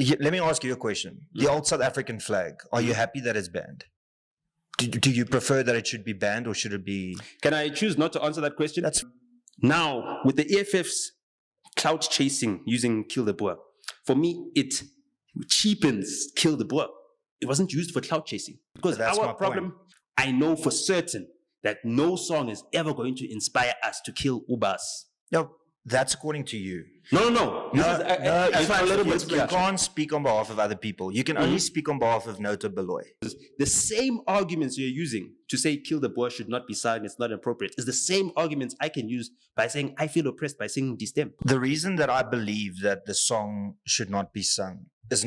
Let me ask you a question. The old South African flag, are you happy that it's banned? Do you prefer that it should be banned, or should it be? Can I choose not to answer that question? That's Now, with the EFF's clout chasing using Kill the Boer, for me, it cheapens Kill the Boer. It wasn't used for clout chasing. Because That's my our problem, point. I know for certain that no song is ever going to inspire us to kill Ubas. No, that's according to you. No. This is a little bit You can't speak on behalf of other people. You can only speak on behalf of Nota Gouws. The same arguments you're using to say kill the Boer should not be sung, it's not appropriate, is the same arguments I can use by saying I feel oppressed by singing Distem. The reason that I believe that the song should not be sung is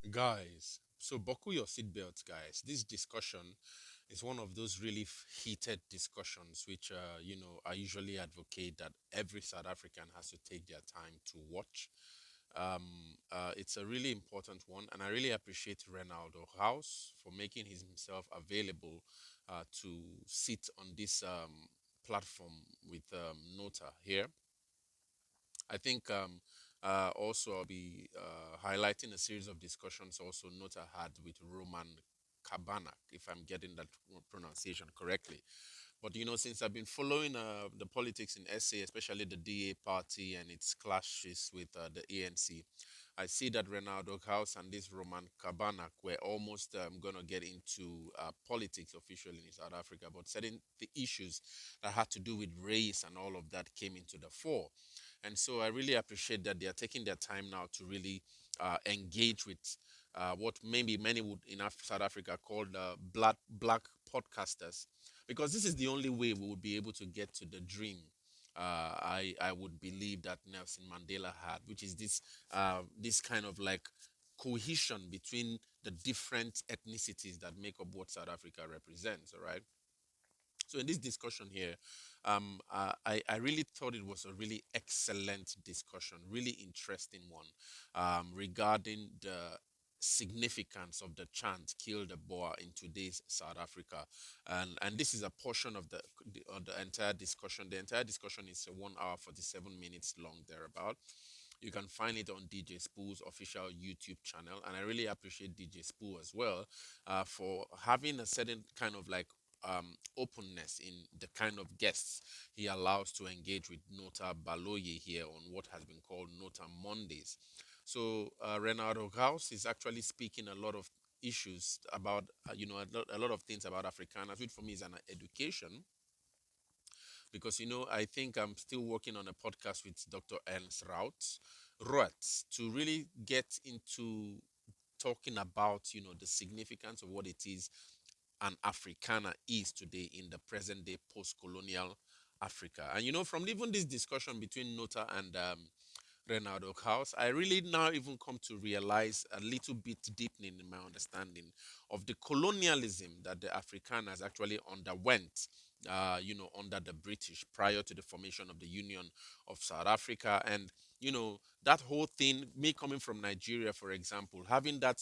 Guys, so buckle your seatbelts, guys. This discussion is one of those really heated discussions which, I usually advocate that every South African has to take their time to watch. It's a really important one, and I really appreciate Nota Gouws for making himself available to sit on this platform with Nota here. I think also I'll be highlighting a series of discussions also Nota had with Roman Kabanak, if I'm getting that pronunciation correctly. But since I've been following the politics in SA, especially the DA party and its clashes with the ANC, I see that Nota Gouws and this Roman Kabanak were almost going to get into politics officially in South Africa, but certain the issues that had to do with race and all of that came into the fore. And so I really appreciate that they are taking their time now to really engage with what maybe many would in South Africa call black podcasters, because this is the only way we would be able to get to the dream I would believe that Nelson Mandela had, which is this kind of like cohesion between the different ethnicities that make up what South Africa represents, all right? So in this discussion here, I really thought it was a really excellent discussion, really interesting one regarding the significance of the chant "Kill the Boer" in today's South Africa, and this is a portion of the entire discussion. The entire discussion is 1 hour 47 minutes long, thereabout. You can find it on DJ Spoo's official YouTube channel, and I really appreciate DJ Spoo as well for having a certain kind of like openness in the kind of guests he allows to engage with Nota Baloye here on what has been called Nota Mondays. So Nota Gouws is actually speaking a lot of issues about, a lot of things about Afrikaners, which for me is an education. Because, I think I'm still working on a podcast with Dr. Ernst Roets to really get into talking about, the significance of what it is an Afrikaner is today in the present day post-colonial Africa. And from even this discussion between Nota and Nota Gouws, I really now even come to realize a little bit deepening in my understanding of the colonialism that the Afrikaners actually underwent, under the British prior to the formation of the Union of South Africa. And, that whole thing, me coming from Nigeria, for example, having that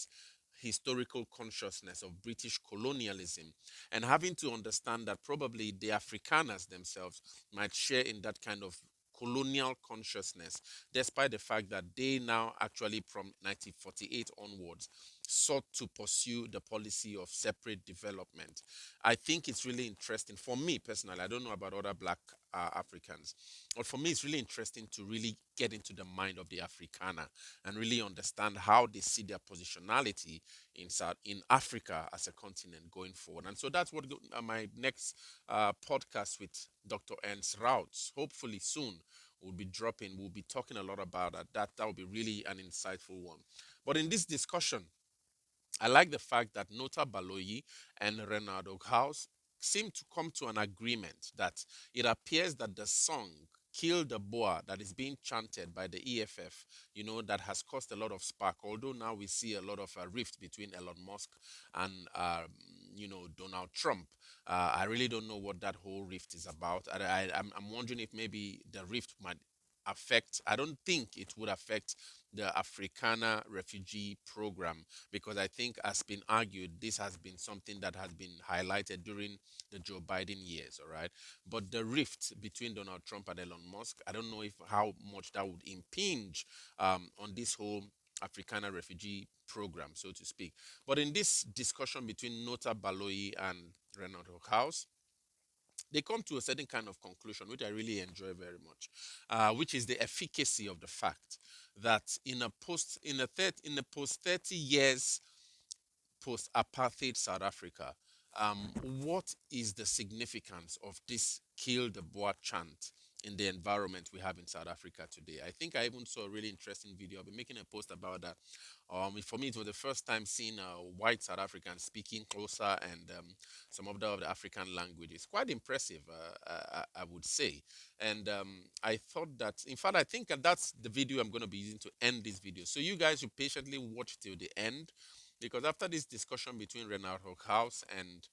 historical consciousness of British colonialism and having to understand that probably the Afrikaners themselves might share in that kind of colonial consciousness, despite the fact that they now actually from 1948 onwards sought to pursue the policy of separate development. I think it's really interesting for me personally. I don't know about other black Africans, but for me it's really interesting to really get into the mind of the Afrikaner and really understand how they see their positionality in Africa as a continent going forward. And so that's what my next podcast with Dr. Ernst Routes, hopefully soon, will be dropping. We'll be talking a lot about that. That will be really an insightful one. But in this discussion, I like the fact that Nota Baloye and Nota Gouws seem to come to an agreement that it appears that the song Kill the Boer that is being chanted by the EFF, that has caused a lot of spark, although now we see a lot of rift between Elon Musk and, Donald Trump. I really don't know what that whole rift is about. I'm wondering if maybe the rift might affect, I don't think it would affect the Afrikaner refugee program, because I think, as been argued, this has been something that has been highlighted during the Joe Biden years, all right? But the rift between Donald Trump and Elon Musk, I don't know how much that would impinge on this whole Afrikaner refugee program, so to speak. But in this discussion between Nota Baloyi and Renard House, they come to a certain kind of conclusion, which I really enjoy very much, which is the efficacy of the fact that in a post 30 years post apartheid South Africa, what is the significance of this kill the Boer chant in the environment we have in South Africa today? I think I even saw a really interesting video. I'll be making a post about that. For me, it was the first time seeing white South Africans speaking closer and some of the African languages. Quite impressive, I would say. And I thought that, in fact, I think that's the video I'm going to be using to end this video. So you guys should patiently watch till the end, because after this discussion between Renard House and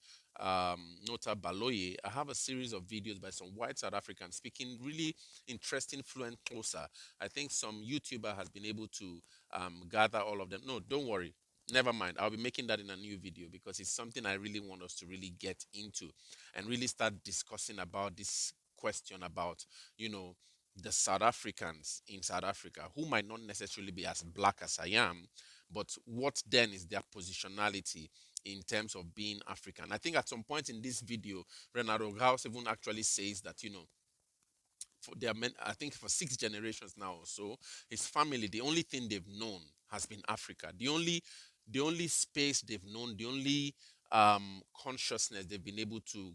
Nota Baloyi, I have a series of videos by some white South Africans speaking really interesting, fluent closer. I think some YouTuber has been able to gather all of them. No, don't worry. Never mind. I'll be making that in a new video, because it's something I really want us to really get into and really start discussing about this question about, you know, the South Africans in South Africa who might not necessarily be as black as I am, but what then is their positionality in terms of being African? I think at some point in this video, Renato Gouws even actually says that, for their men, I think for 6 generations now or so, his family, the only thing they've known has been Africa. The only space they've known, the only consciousness they've been able to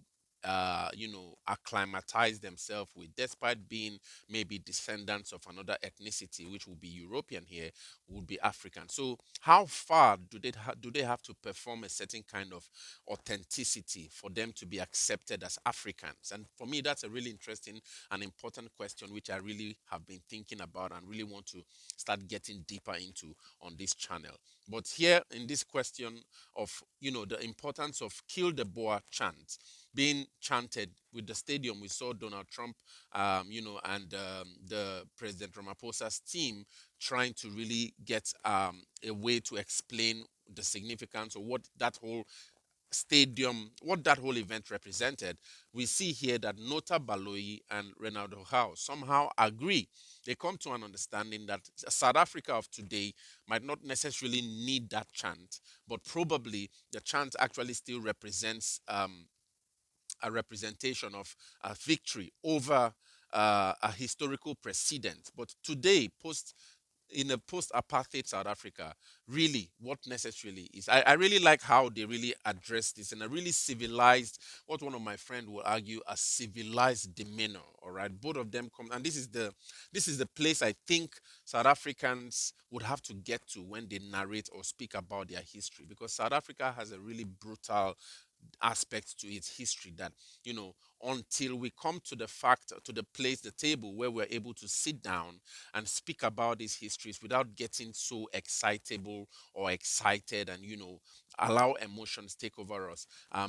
acclimatize themselves with, despite being maybe descendants of another ethnicity, which will be European here, would be African. So how far do they have to perform a certain kind of authenticity for them to be accepted as Africans? And for me, that's a really interesting and important question, which I really have been thinking about and really want to start getting deeper into on this channel. But here in this question of, the importance of kill the Boer chant being chanted with the stadium, we saw Donald Trump, and the President Ramaphosa's team trying to really get a way to explain the significance of what that whole event represented. We see here that Nota Baloyi and Renaldo Howe somehow agree. They come to an understanding that South Africa of today might not necessarily need that chant, but probably the chant actually still represents a representation of a victory over a historical precedent. But today, in a post-apartheid South Africa, really what necessarily is. I really like how they really address this in a really civilized, what one of my friends will argue, a civilized demeanor. All right, both of them come, and this is the place I think South Africans would have to get to when they narrate or speak about their history, because South Africa has a really brutal aspect to its history that, until we come to the place, the table where we're able to sit down and speak about these histories without getting so excitable or excited, and allow emotions take over us,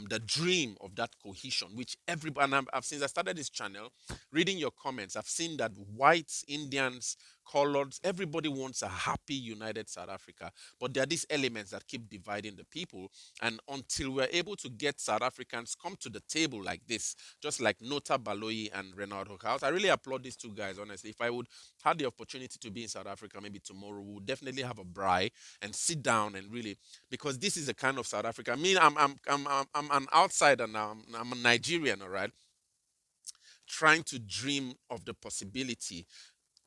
the dream of that cohesion, which everybody, and I've since I started this channel, reading your comments, I've seen that whites, Indians, colored, everybody wants a happy, united South Africa. But there are these elements that keep dividing the people. And until we're able to get South Africans come to the table like this, just like Nota Baloyi and Renard House, I really applaud these two guys, honestly. If I would have the opportunity to be in South Africa maybe tomorrow, we would definitely have a braai and sit down and really, because this is a kind of South Africa. I mean, I'm an outsider now. I'm a Nigerian, all right, trying to dream of the possibility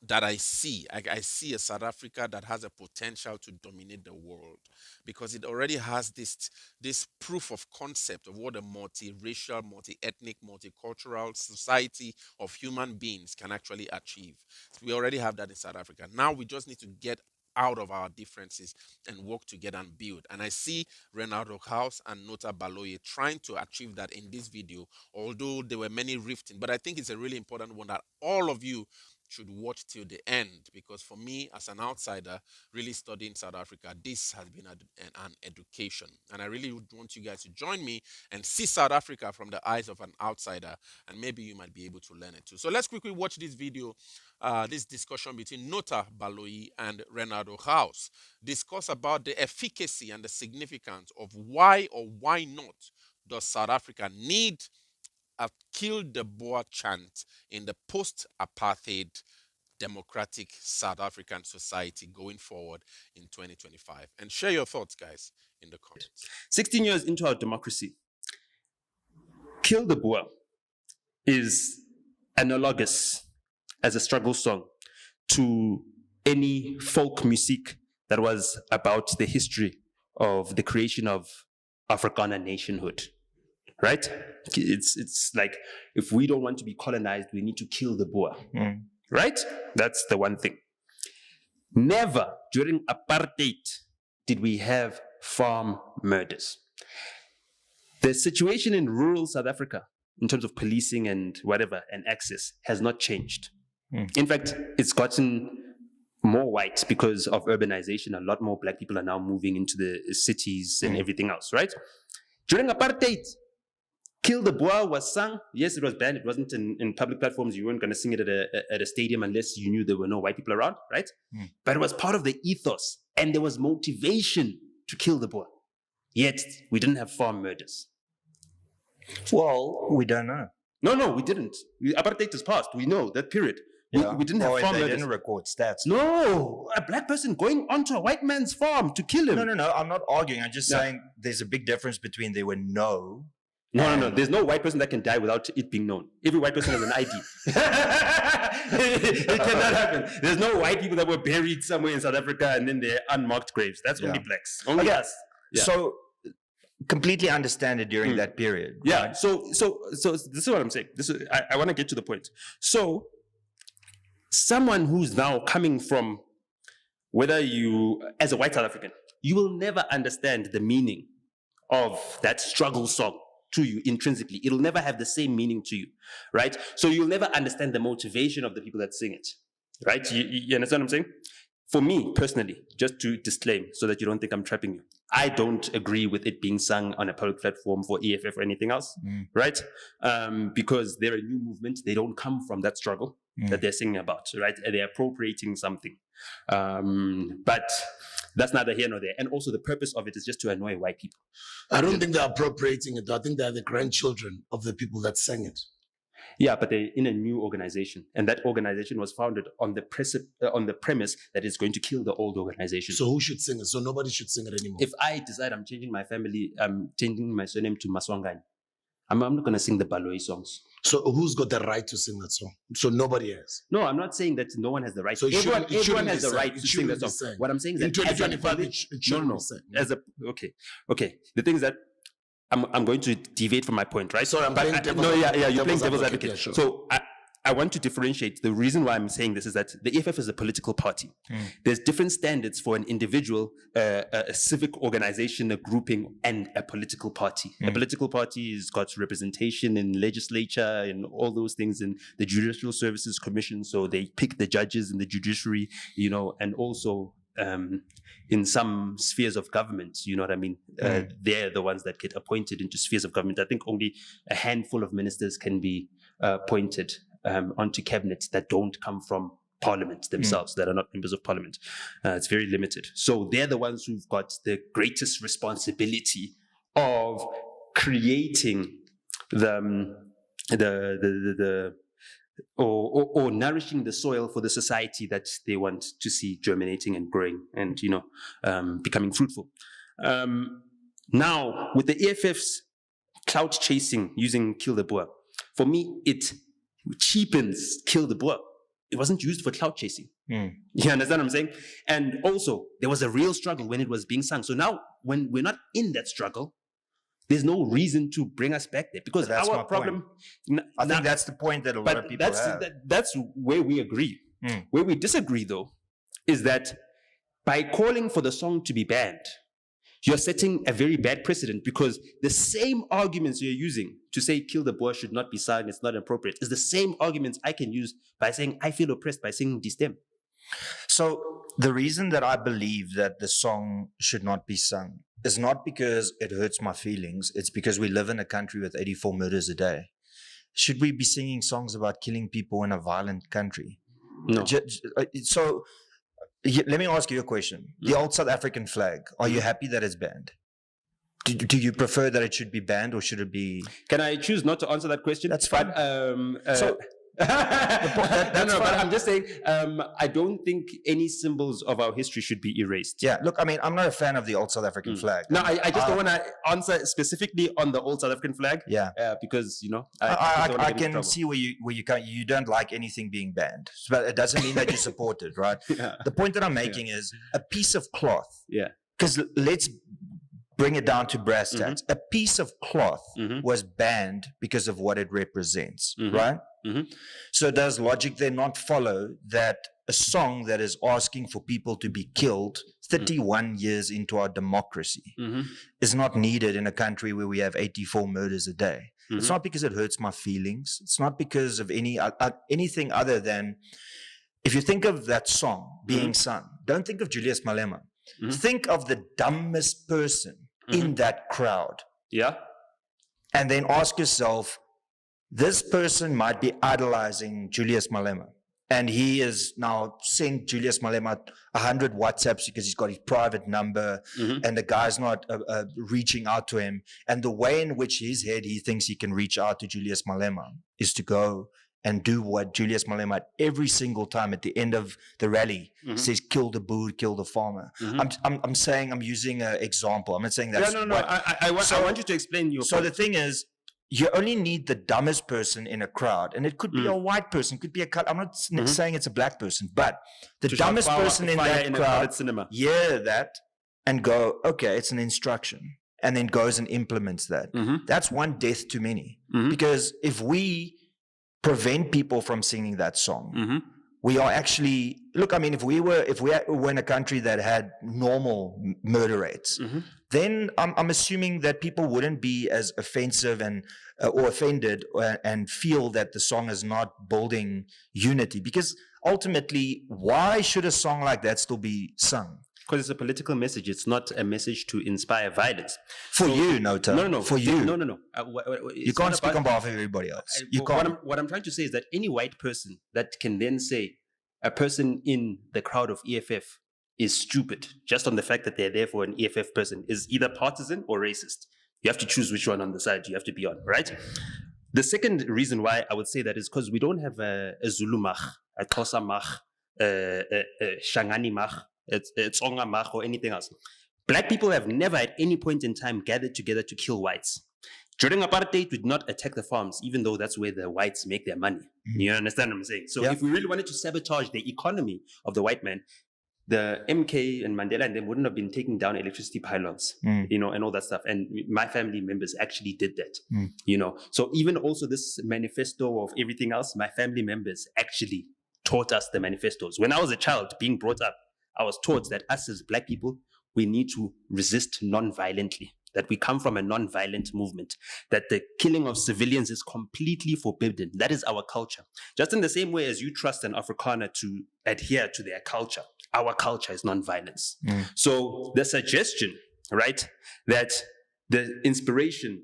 that I see. I see a South Africa that has a potential to dominate the world, because it already has this proof of concept of what a multiracial, multi-ethnic, multicultural society of human beings can actually achieve. So we already have that in South Africa. Now we just need to get out of our differences and work together and build. And I see Renaldo House and Nota Baloyi trying to achieve that in this video, although there were many rifting. But I think it's a really important one that all of you should watch till the end, because for me as an outsider really studying South Africa, this has been an education, and I really would want you guys to join me and see South Africa from the eyes of an outsider, and maybe you might be able to learn it too. So let's quickly watch this video, this discussion between Nota Baloyi and Renaldo House, discuss about the efficacy and the significance of why or why not does South Africa need a kill the Boer chant in the post-apartheid democratic South African society going forward in 2025? And share your thoughts, guys, in the comments. 16 years into our democracy, Kill the Boer is analogous as a struggle song to any folk music that was about the history of the creation of Afrikaner nationhood, right? It's like, if we don't want to be colonized, we need to kill the Boer, right? That's the one thing. Never during apartheid did we have farm murders. The situation in rural South Africa, in terms of policing and whatever, and access, has not changed. In fact, it's gotten more white because of urbanization. A lot more black people are now moving into the cities and everything else, right? During apartheid, Kill the Boer was sung. Yes, it was banned. It wasn't in public platforms. You weren't going to sing it at a stadium unless you knew there were no white people around, right? But it was part of the ethos, and there was motivation to kill the Boer. Yet, we didn't have farm murders. Well, we don't know. No, we didn't. Apartheid is past. We know that period. We didn't have farm they murders. didn't record stats. No, a black person going onto a white man's farm to kill him. No. I'm not arguing. I'm just saying there's a big difference between there were No. There's no white person that can die without it being known. Every white person has an ID. It cannot happen. There's no white people that were buried somewhere in South Africa and then they're unmarked graves. That's only blacks. Only us. Yeah. So completely understand it during that period. Yeah. Right? So this is what I'm saying. I want to get to the point. So someone who's now coming from, whether you, as a white South African, you will never understand the meaning of that struggle song to you intrinsically. It'll never have the same meaning to you, right? So you'll never understand the motivation of the people that sing it, right? You understand what I'm saying? For me, personally, just to disclaim so that you don't think I'm trapping you, I don't agree with it being sung on a public platform for EFF or anything else, right? Because they're a new movement. They don't come from that struggle that they're singing about, right? They're appropriating something. But that's neither here nor there. And also the purpose of it is just to annoy white people. I don't think they're appropriating it. I think they're the grandchildren of the people that sang it. Yeah, but they're in a new organization, and that organization was founded on the premise that it's going to kill the old organization. So who should sing it? So nobody should sing it anymore. If I decide I'm changing my family, I'm changing my surname to Maswangani, I'm not going to sing the Baloyi songs. So who's got the right to sing that song? So nobody has. No, I'm not saying that no one has the right. So everyone has the right to sing that song. What I'm saying is in that 2025, it shouldn't be sang. Okay. The thing is that I'm going to deviate from my point, right? Sorry, I'm playing devil's advocate. You're playing devil's advocate. Yeah, sure. So I want to differentiate. The reason why I'm saying this is that the EFF is a political party. There's different standards for an individual, a civic organization, a grouping, and a political party. A political party has got representation in legislature and all those things in the Judicial Services Commission. So they pick the judges in the judiciary, and also in some spheres of government, you know what I mean? They're the ones that get appointed into spheres of government. I think only a handful of ministers can be appointed onto cabinet that don't come from parliament themselves, that are not members of parliament. It's very limited. So they're the ones who've got the greatest responsibility of creating or nourishing the soil for the society that they want to see germinating and growing and becoming fruitful. Now, with the EFF's clout chasing using Kill the Boer, for me it cheapens Kill the Boer. It wasn't used for clout chasing. You understand what I'm saying? And also, there was a real struggle when it was being sung. So now, when we're not in that struggle, there's no reason to bring us back there, because that's our my problem. I think that's the point that a lot of people have. That's where we agree. Where we disagree, though, is that by calling for the song to be banned, you're setting a very bad precedent, because the same arguments you're using to say Kill the Boer should not be sung, it's not appropriate, is the same arguments I can use by saying I feel oppressed by singing Distem. So the reason that I believe that the song should not be sung is not because it hurts my feelings. It's because we live in a country with 84 murders a day. Should we be singing songs about killing people in a violent country? No. So let me ask you a question. The old South African flag, are you happy that it's banned? Do you prefer that it should be banned, or should it be? Can I choose not to answer that question? That's fine. But I'm just saying, I don't think any symbols of our history should be erased. Yeah, look, I mean, I'm not a fan of the old South African flag. No, I just don't want to answer specifically on the old South African flag. Yeah, because I can see where you don't like anything being banned, but it doesn't mean that you support it, right? Yeah. The point that I'm making is a piece of cloth. Yeah. Because let's bring it down to brass tacks. A piece of cloth was banned because of what it represents, right? So does logic then not follow that a song that is asking for people to be killed 31 years into our democracy is not needed in a country where we have 84 murders a day? It's not because it hurts my feelings. It's not because of anything other than, if you think of that song being sung, don't think of Julius Malema. Think of the dumbest person in that crowd. Yeah. And then ask yourself, this person might be idolizing Julius Malema. And he is now sent Julius Malema 100 WhatsApps because he's got his private number and the guy's not reaching out to him. And the way in which his head he thinks he can reach out to Julius Malema is to go and do what Julius Malema every single time at the end of the rally says, kill the Boer, kill the farmer. I'm saying, I'm using an example. I'm not saying that's I want you to explain your point. The thing is, you only need the dumbest person in a crowd, and it could be a white person, it could be I'm not saying it's a black person, but the dumbest person in that crowd hear that and go, okay, it's an instruction, and then goes and implements that. That's one death too many. Because if we prevent people from singing that song, we are actually, look, I mean, if we were in a country that had normal murder rates, then I'm assuming that people wouldn't be as offensive and or offended and feel that the song is not building unity. Because ultimately, why should a song like that still be sung? Because it's a political message. It's not a message to inspire violence. For you, Nota. No. For you. No. You can't speak on behalf of everybody else. You can't. What I'm trying to say is that any white person that can then say a person in the crowd of EFF is stupid just on the fact that they're there for an EFF person is either partisan or racist. You have to choose which one on the side you have to be on, right? The second reason why I would say that is because we don't have a Zulu mach, a Xhosa mach, a Shangani mach, a Tsonga mach, or anything else. Black people have never at any point in time gathered together to kill whites. During apartheid, we did not attack the farms, even though that's where the whites make their money. You understand what I'm saying? So if we really wanted to sabotage the economy of the white man, the MK and Mandela and them wouldn't have been taking down electricity pylons, and all that stuff. And my family members actually did that, So even also this manifesto of everything else, my family members actually taught us the manifestos. When I was a child being brought up, I was taught that us as black people, we need to resist non-violently, that we come from a non-violent movement, that the killing of civilians is completely forbidden. That is our culture. Just in the same way as you trust an Afrikaner to adhere to their culture, our culture is non-violence. So the suggestion, right, that the inspiration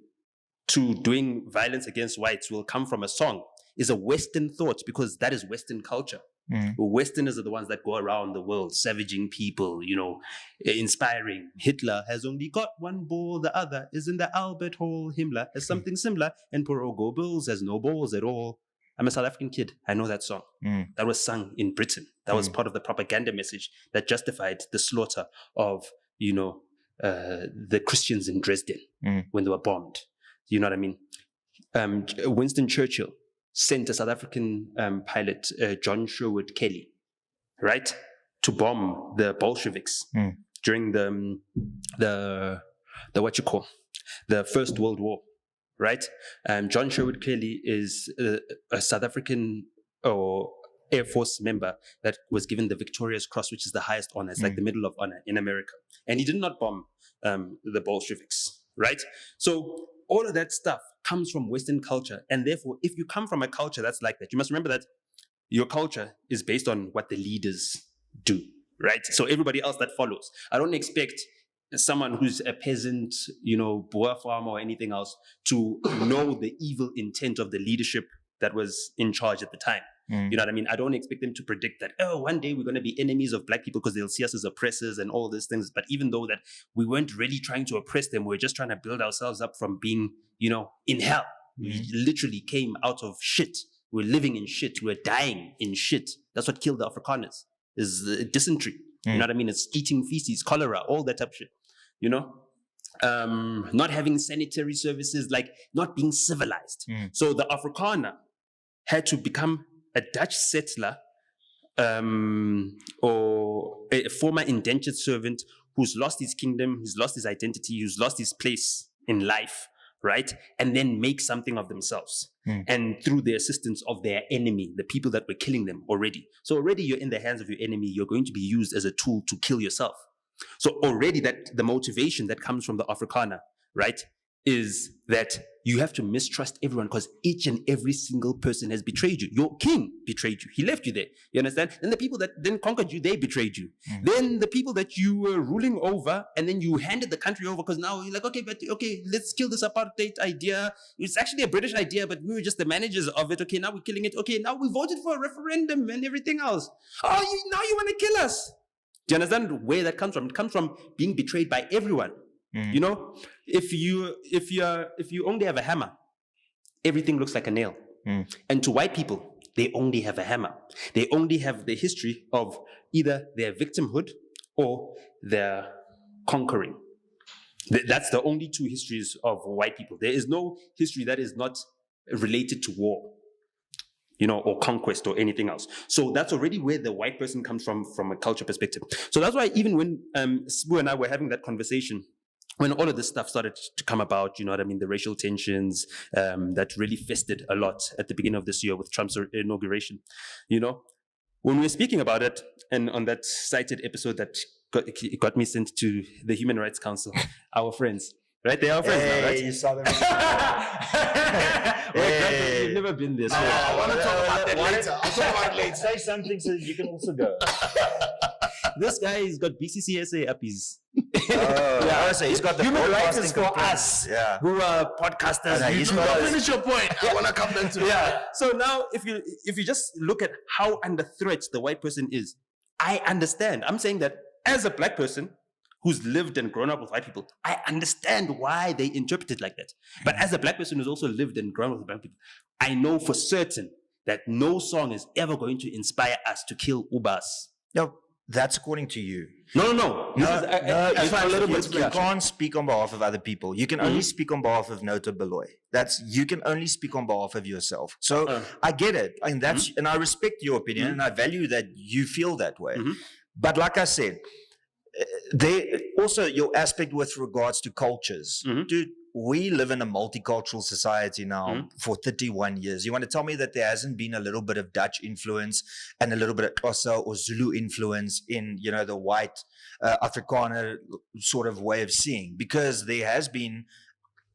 to doing violence against whites will come from a song is a Western thought, because that is Western culture. Westerners are the ones that go around the world savaging people, inspiring. Hitler has only got one ball, the other is in the Albert Hall. Himmler has something similar, and poor old Goebbels has no balls at all. I'm a South African kid. I know that song. That was sung in Britain. That was part of the propaganda message that justified the slaughter of, the Christians in Dresden when they were bombed. You know what I mean? Winston Churchill sent a South African pilot, John Sherwood Kelly, right, to bomb the Bolsheviks during the First World War, right? John Sherwood Kelly is a South African Air Force member that was given the Victoria's Cross, which is the highest honor. It's like the Medal of Honor in America. And he did not bomb the Bolsheviks, right? So all of that stuff comes from Western culture. And therefore, if you come from a culture that's like that, you must remember that your culture is based on what the leaders do, right? So everybody else that follows. I don't expect someone who's a peasant, Boer farmer or anything else to know the evil intent of the leadership that was in charge at the time. You know what I mean? I don't expect them to predict that, one day we're going to be enemies of black people because they'll see us as oppressors and all these things. But even though that we weren't really trying to oppress them, we're just trying to build ourselves up from being, in hell. We literally came out of shit We're living in shit. We're dying in shit. That's what killed the Afrikaners, is dysentery. You know what I mean? It's eating feces, cholera, all that type of shit. You know? Not having sanitary services, like not being civilized. So the Afrikaner had to become a Dutch settler or a former indentured servant who's lost his kingdom, who's lost his identity, who's lost his place in life, right? And then make something of themselves. And through the assistance of their enemy, the people that were killing them already. So already you're in the hands of your enemy. You're going to be used as a tool to kill yourself. So already that the motivation that comes from the Afrikaner, right, is that you have to mistrust everyone because each and every single person has betrayed you. Your king betrayed you. He left you there. You understand? Then the people that then conquered you, they betrayed you. Then the people that you were ruling over, and then you handed the country over because now you're like, okay, let's kill this apartheid idea. It's actually a British idea, but we were just the managers of it. Okay, now we're killing it. Okay, now we voted for a referendum and everything else. Oh, now you want to kill us. Do you understand where that comes from? It comes from being betrayed by everyone. You know, if you only have a hammer, everything looks like a nail. And to white people, they only have a hammer. They only have the history of either their victimhood or their conquering. That's the only two histories of white people. There is no history that is not related to war, you know, or conquest or anything else. So that's already where the white person comes from a culture perspective. So that's why even when Sbu and I were having that conversation, when all of this stuff started to come about, you know what I mean, the racial tensions that really festered a lot at the beginning of this year with Trump's inauguration, you know, when we were speaking about it, and on that cited episode that got me sent to the Human Rights Council, our friends, right? They are our friends now, right? You saw them. You've never been there. So I want to talk about that later. I'll talk about it later. Say something so you can also go. this guy has got BCCSA up his. So he's got the Human rights broadcasting is for us who are podcasters. Okay, he's got us. Finish your point. I want to come back to it. So now, if you just look at how under threat the white person is, I understand. I'm saying that as a black person who's lived and grown up with white people, I understand why they interpret it like that. But as a black person who's also lived and grown up with black people, I know for certain that no song is ever going to inspire us to kill Ubas. No, that's according to you. No. You can't speak on behalf of other people. You can only speak on behalf of Nota Gouws. You can only speak on behalf of yourself. So I get it, and and I respect your opinion, and I value that you feel that way. But like I said, they also your aspect with regards to cultures, dude. We live in a multicultural society now for 31 years. You want to tell me that there hasn't been a little bit of Dutch influence and a little bit of Xhosa or Zulu influence in, the white Afrikaner sort of way of seeing? Because there has been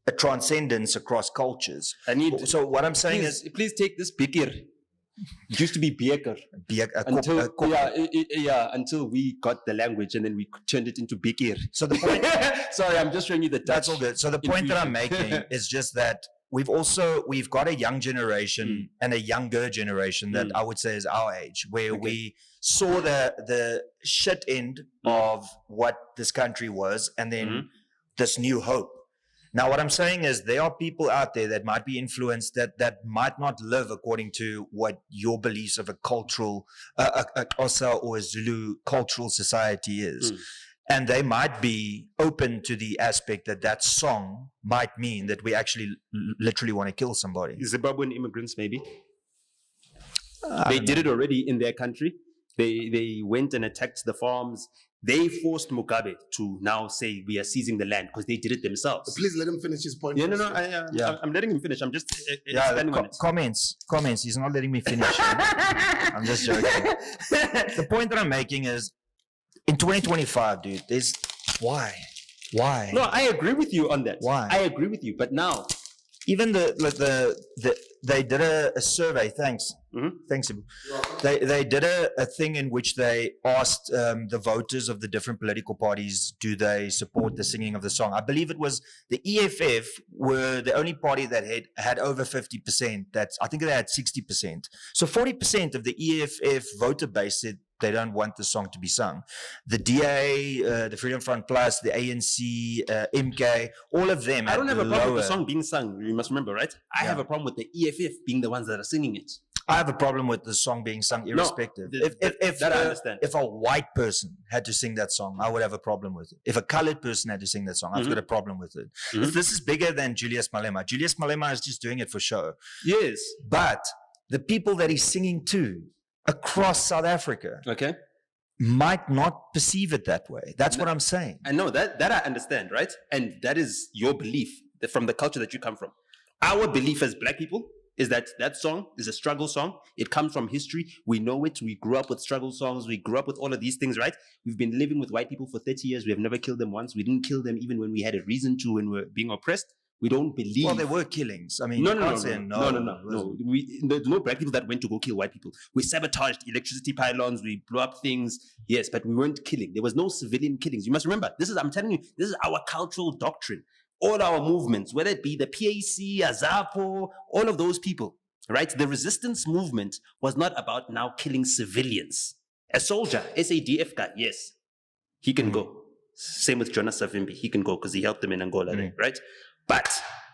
a transcendence across cultures. So what I'm saying is, please take this bikir. It used to be beker. Until we got the language and then we turned it into bikir. So the point, sorry, I'm just showing you the Dutch. That's all good. So the point that I'm making is just that we've got a young generation and a younger generation that I would say is our age, where we saw the shit end of what this country was, and then this new hope. Now, what I'm saying is there are people out there that might be influenced that might not live according to what your beliefs of a cultural, a Xhosa or a Zulu cultural society is. And they might be open to the aspect that song might mean that we actually literally want to kill somebody. Zimbabwean immigrants, maybe. They did it already in their country. They went and attacked the farms. They forced Mugabe to now say we are seizing the land because they did it themselves. Please let him finish his point. I'm letting him finish. I'm just expanding on it. Comments. He's not letting me finish. I'm just joking. The point that I'm making is, in 2025, dude, why? No, I agree with you on that. Why? I agree with you, but now, even they did a survey. Thanks. Thanks. They did a thing in which they asked the voters of the different political parties, do they support the singing of the song? I believe it was the EFF were the only party that had over 50%. I think they had 60%. So 40% of the EFF voter base said they don't want the song to be sung. The DA, the Freedom Front Plus, the ANC, MK, all of them. I don't have a problem with the song being sung. You must remember, right? I have a problem with the EFF being the ones that are singing it. I have a problem with the song being sung irrespective. That I understand. If a white person had to sing that song, I would have a problem with it. If a colored person had to sing that song, I've got a problem with it. This is bigger than Julius Malema. Julius Malema is just doing it for show. Yes. But the people that he's singing to across South Africa Okay. might not perceive it that way. That's what I'm saying. I know that I understand, right? And that is your belief from the culture that you come from. Our belief as black people is that that song is a struggle song. It comes from history. We know it. We grew up with struggle songs. We grew up with all of these things, right? We've been living with white people for 30 years. We have never killed them once. We didn't kill them even when we had a reason to, when we were being oppressed. We don't believe. Well, there were killings. I mean, No. There's no black people that went to go kill white people. We sabotaged electricity pylons. We blew up things. Yes, but we weren't killing. There was no civilian killings. You must remember, I'm telling you, this is our cultural doctrine. All our movements, whether it be the PAC, Azapo, all of those people, right? The resistance movement was not about now killing civilians. A soldier, SADF guy, yes, he can go. Same with Jonas Savimbi. He can go because he helped them in Angola, right? But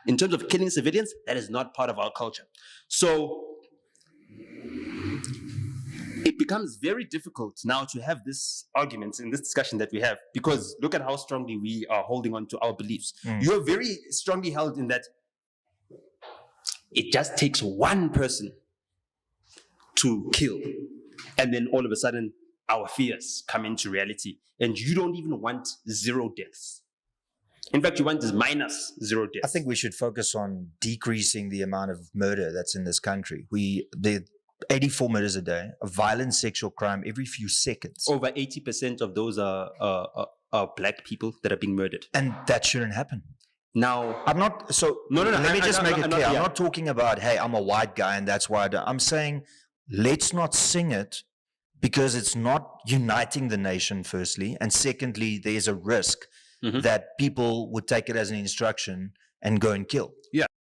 in terms of killing civilians, that is not part of our culture. So it becomes very difficult now to have this argument in this discussion that we have, because look at how strongly we are holding on to our beliefs. You're very strongly held in that it just takes one person to kill, and then all of a sudden our fears come into reality, and you don't even want 0 deaths. In fact, you want this -0 deaths. I think we should focus on decreasing the amount of murder that's in this country. The 84 murders a day, a violent sexual crime every few seconds. Over 80% of those are black people that are being murdered. And that shouldn't happen. Now, I'm not, so No, let me just make it clear. I'm yeah. not talking about, hey, I'm a white guy and that's why I don't. I'm saying, let's not sing it because it's not uniting the nation, firstly. And secondly, there's a risk that people would take it as an instruction and go and kill. Yeah.